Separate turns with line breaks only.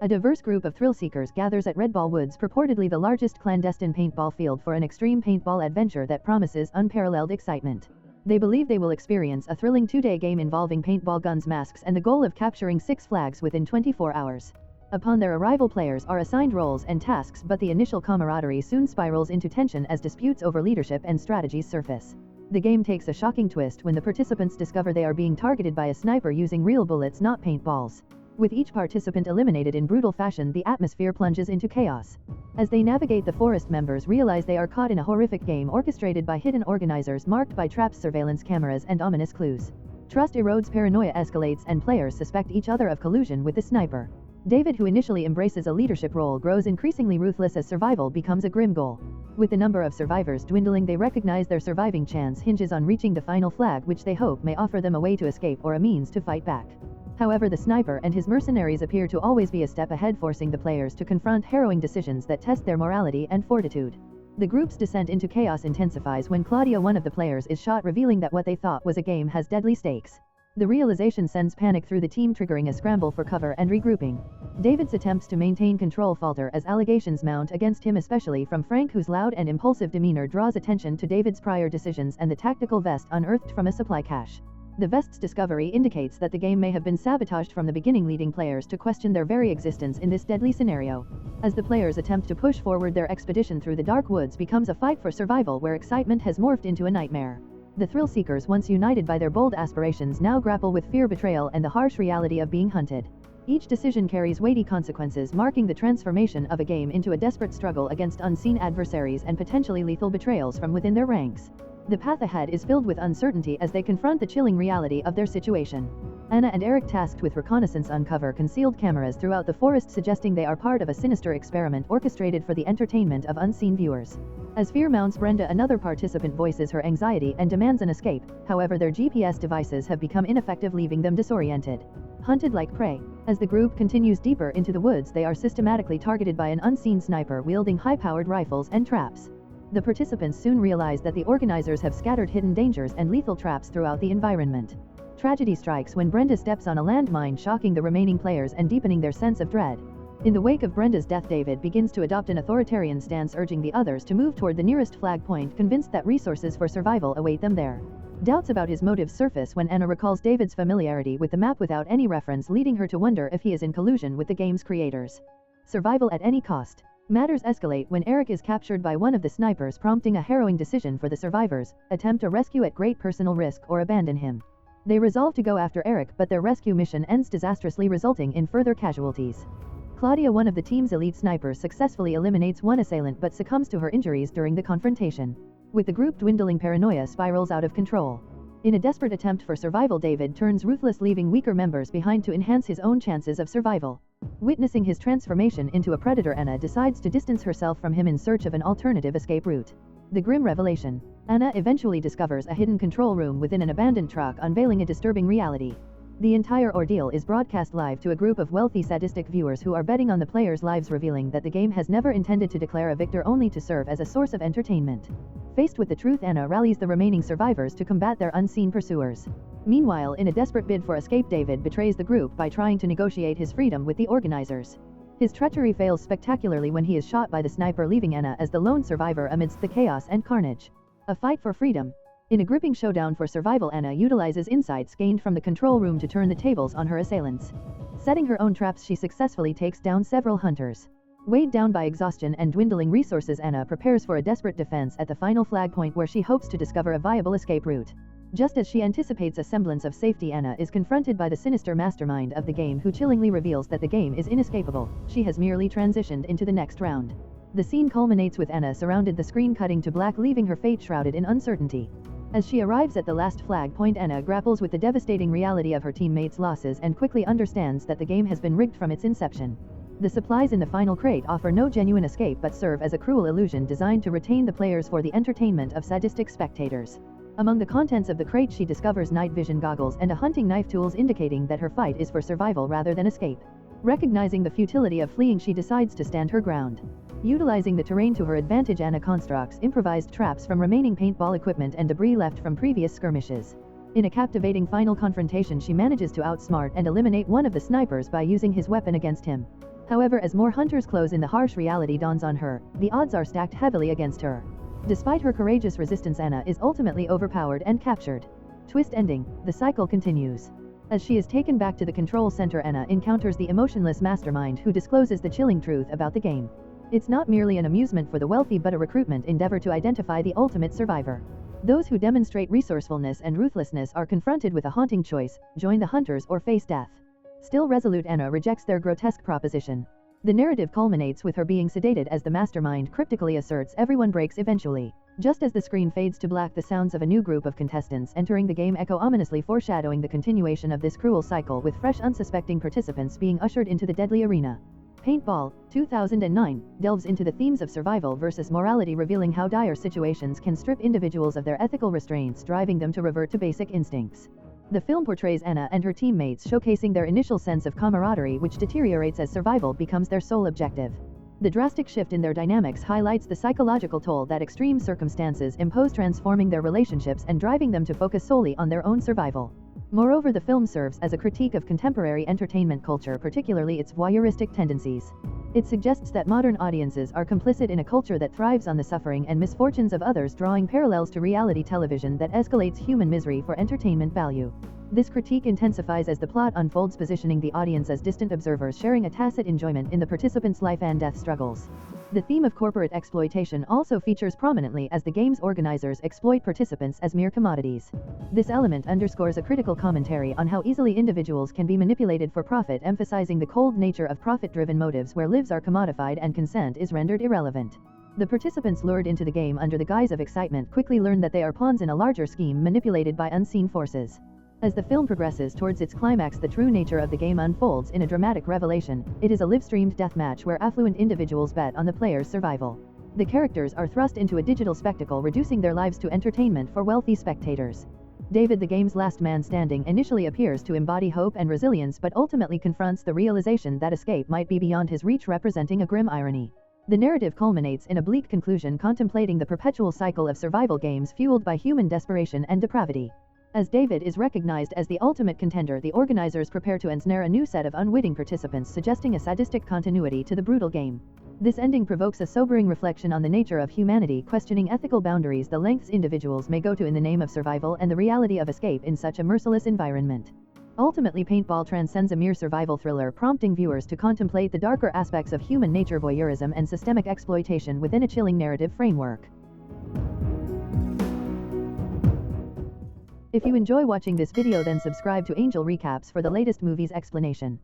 A diverse group of thrill-seekers gathers at Red Ball Woods, purportedly the largest clandestine paintball field, for an extreme paintball adventure that promises unparalleled excitement. They believe they will experience a thrilling 2-day game involving paintball guns, masks, and the goal of capturing 6 flags within 24 hours. Upon their arrival, players are assigned roles and tasks, but the initial camaraderie soon spirals into tension as disputes over leadership and strategies surface. The game takes a shocking twist when the participants discover they are being targeted by a sniper using real bullets, not paintballs. With each participant eliminated in brutal fashion, the atmosphere plunges into chaos. As they navigate, the forest members realize they are caught in a horrific game orchestrated by hidden organizers, marked by traps, surveillance cameras, and ominous clues. Trust erodes, paranoia escalates, and players suspect each other of collusion with the sniper. David, who initially embraces a leadership role, grows increasingly ruthless as survival becomes a grim goal. With the number of survivors dwindling, they recognize their surviving chance hinges on reaching the final flag, which they hope may offer them a way to escape or a means to fight back. However, the sniper and his mercenaries appear to always be a step ahead, forcing the players to confront harrowing decisions that test their morality and fortitude. The group's descent into chaos intensifies when Claudia, one of the players, is shot, revealing that what they thought was a game has deadly stakes. The realization sends panic through the team, triggering a scramble for cover and regrouping. David's attempts to maintain control falter as allegations mount against him, especially from Frank, whose loud and impulsive demeanor draws attention to David's prior decisions and the tactical vest unearthed from a supply cache. The vest's discovery indicates that the game may have been sabotaged from the beginning, leading players to question their very existence in this deadly scenario. As the players attempt to push forward, their expedition through the dark woods becomes a fight for survival where excitement has morphed into a nightmare. The thrill-seekers, once united by their bold aspirations, now grapple with fear, betrayal, and the harsh reality of being hunted. Each decision carries weighty consequences, marking the transformation of a game into a desperate struggle against unseen adversaries and potentially lethal betrayals from within their ranks. The path ahead is filled with uncertainty as they confront the chilling reality of their situation. Anna and Eric, tasked with reconnaissance, uncover concealed cameras throughout the forest, suggesting they are part of a sinister experiment orchestrated for the entertainment of unseen viewers. As fear mounts, Brenda, another participant, voices her anxiety and demands an escape. However, their GPS devices have become ineffective, leaving them disoriented. Hunted like prey. As the group continues deeper into the woods, they are systematically targeted by an unseen sniper wielding high-powered rifles and traps. The participants soon realize that the organizers have scattered hidden dangers and lethal traps throughout the environment. Tragedy strikes when Brenda steps on a landmine, shocking the remaining players and deepening their sense of dread. In the wake of Brenda's death, David begins to adopt an authoritarian stance, urging the others to move toward the nearest flag point, convinced that resources for survival await them there. Doubts about his motives surface when Anna recalls David's familiarity with the map without any reference, leading her to wonder if he is in collusion with the game's creators. Survival at any cost. Matters escalate when Eric is captured by one of the snipers, prompting a harrowing decision for the survivors: attempt a rescue at great personal risk or abandon him. They resolve to go after Eric, but their rescue mission ends disastrously, resulting in further casualties. Claudia, one of the team's elite snipers, successfully eliminates one assailant but succumbs to her injuries during the confrontation. With the group dwindling, paranoia spirals out of control. In a desperate attempt for survival, David turns ruthless, leaving weaker members behind to enhance his own chances of survival. Witnessing his transformation into a predator, Anna decides to distance herself from him in search of an alternative escape route. The grim revelation. Anna eventually discovers a hidden control room within an abandoned truck, unveiling a disturbing reality. The entire ordeal is broadcast live to a group of wealthy, sadistic viewers who are betting on the players' lives, revealing that the game has never intended to declare a victor, only to serve as a source of entertainment. Faced with the truth, Anna rallies the remaining survivors to combat their unseen pursuers. Meanwhile, in a desperate bid for escape, David betrays the group by trying to negotiate his freedom with the organizers. His treachery fails spectacularly when he is shot by the sniper, leaving Anna as the lone survivor amidst the chaos and carnage. A fight for freedom. In a gripping showdown for survival, Anna utilizes insights gained from the control room to turn the tables on her assailants. Setting her own traps, she successfully takes down several hunters. Weighed down by exhaustion and dwindling resources, Anna prepares for a desperate defense at the final flag point, where she hopes to discover a viable escape route. Just as she anticipates a semblance of safety, Anna is confronted by the sinister mastermind of the game, who chillingly reveals that the game is inescapable. She has merely transitioned into the next round. The scene culminates with Anna surrounded, the screen cutting to black, leaving her fate shrouded in uncertainty. As she arrives at the last flag point, Anna grapples with the devastating reality of her teammates' losses and quickly understands that the game has been rigged from its inception. The supplies in the final crate offer no genuine escape but serve as a cruel illusion designed to retain the players for the entertainment of sadistic spectators. Among the contents of the crate, she discovers night vision goggles and a hunting knife, tools indicating that her fight is for survival rather than escape. Recognizing the futility of fleeing, she decides to stand her ground. Utilizing the terrain to her advantage, Anna constructs improvised traps from remaining paintball equipment and debris left from previous skirmishes. In a captivating final confrontation, she manages to outsmart and eliminate one of the snipers by using his weapon against him. However, as more hunters close in, the harsh reality dawns on her. The odds are stacked heavily against her. Despite her courageous resistance, Anna is ultimately overpowered and captured. Twist ending, the cycle continues. As she is taken back to the control center, Anna encounters the emotionless mastermind who discloses the chilling truth about the game. It's not merely an amusement for the wealthy but a recruitment endeavor to identify the ultimate survivor. Those who demonstrate resourcefulness and ruthlessness are confronted with a haunting choice: join the hunters or face death. Still resolute, Anna rejects their grotesque proposition. The narrative culminates with her being sedated as the mastermind cryptically asserts everyone breaks eventually. Just as the screen fades to black, the sounds of a new group of contestants entering the game echo ominously, foreshadowing the continuation of this cruel cycle, with fresh unsuspecting participants being ushered into the deadly arena. Paintball, 2009, delves into the themes of survival versus morality, revealing how dire situations can strip individuals of their ethical restraints, driving them to revert to basic instincts. The film portrays Anna and her teammates, showcasing their initial sense of camaraderie, which deteriorates as survival becomes their sole objective. The drastic shift in their dynamics highlights the psychological toll that extreme circumstances impose, transforming their relationships and driving them to focus solely on their own survival. Moreover, the film serves as a critique of contemporary entertainment culture, particularly its voyeuristic tendencies. It suggests that modern audiences are complicit in a culture that thrives on the suffering and misfortunes of others, drawing parallels to reality television that escalates human misery for entertainment value. This critique intensifies as the plot unfolds, positioning the audience as distant observers, sharing a tacit enjoyment in the participants' life and death struggles. The theme of corporate exploitation also features prominently, as the game's organizers exploit participants as mere commodities. This element underscores a critical commentary on how easily individuals can be manipulated for profit, emphasizing the cold nature of profit-driven motives where lives are commodified and consent is rendered irrelevant. The participants lured into the game under the guise of excitement quickly learn that they are pawns in a larger scheme manipulated by unseen forces. As the film progresses towards its climax, the true nature of the game unfolds in a dramatic revelation. It is a live-streamed deathmatch where affluent individuals bet on the player's survival. The characters are thrust into a digital spectacle, reducing their lives to entertainment for wealthy spectators. David, the game's last man standing, initially appears to embody hope and resilience, but ultimately confronts the realization that escape might be beyond his reach, representing a grim irony. The narrative culminates in a bleak conclusion, contemplating the perpetual cycle of survival games fueled by human desperation and depravity. As David is recognized as the ultimate contender, the organizers prepare to ensnare a new set of unwitting participants, suggesting a sadistic continuity to the brutal game. This ending provokes a sobering reflection on the nature of humanity, questioning ethical boundaries, the lengths individuals may go to in the name of survival, and the reality of escape in such a merciless environment. Ultimately, Paintball transcends a mere survival thriller, prompting viewers to contemplate the darker aspects of human nature, voyeurism, and systemic exploitation within a chilling narrative framework. If you enjoy watching this video, then subscribe to Angel Recaps for the latest movies explanation.